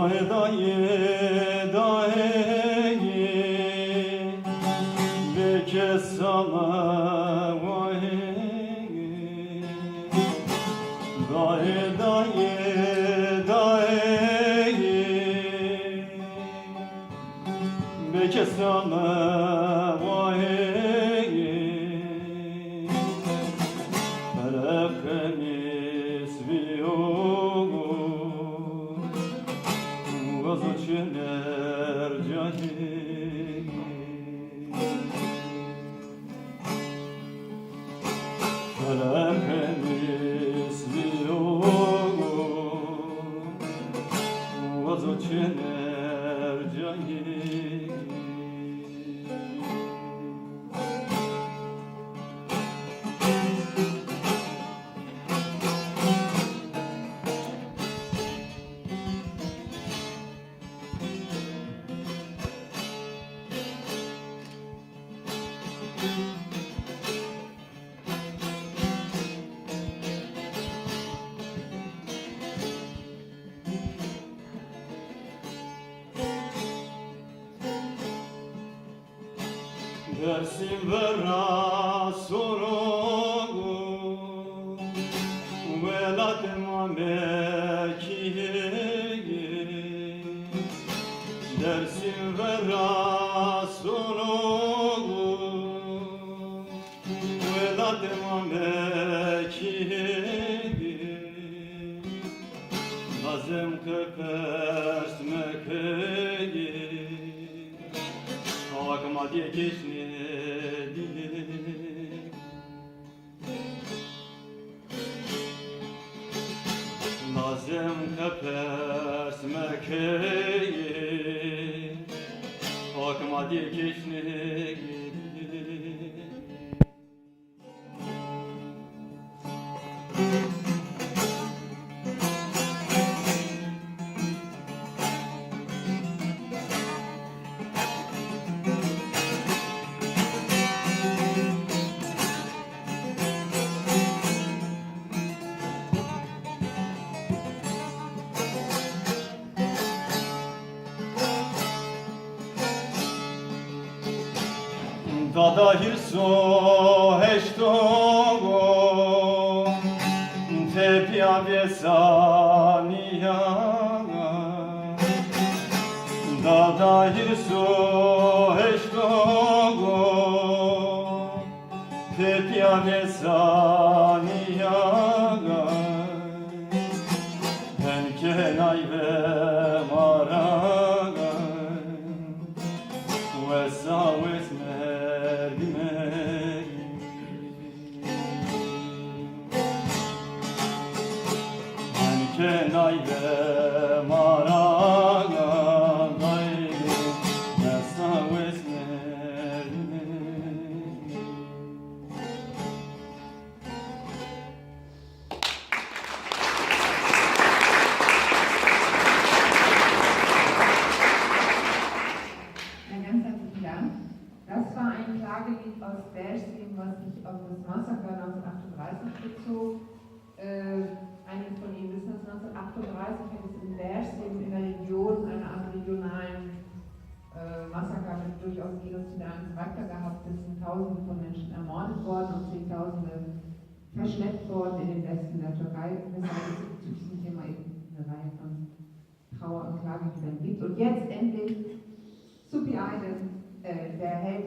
Daye daye daye Beke sana vahe Daye daye daye Beke sana vahe Felakeniz viyogu Vazgeçenler cahil Felakeniz viyogu Vazgeçenler cahil Dersim verra sorugu Velatem amekiye Dersim verra sorugu Velatem amekiye Lazem kepest mekeye Akma diye geçti Lazım kapers mekeyi Akma diye geçti Dada hirso heştogo Tepia vesania Dada hirso heştogo Tepia vesania Penkenay ve maraga Vesa vesme Kenay ve maraga gayri Nesa vesmerine Ganz herzlichen Dank. Das war ein Klagelied aus Berchtesgaden, was sich auf das Massaker 1938 bezog. Einige von Ihnen wissen, dass 1938 hat es in Berchtesgaden in der Region eine Art regionalen Massaker mit durchaus genozidalen Charakter gehabt. Es sind Tausende von Menschen ermordet worden und Zehntausende verschleppt worden in den Westen der Türkei, weshalb es zu diesem Thema eben eine Reihe von Trauer- und Klageliedern gibt. Und jetzt endlich Supi Aydin, der Held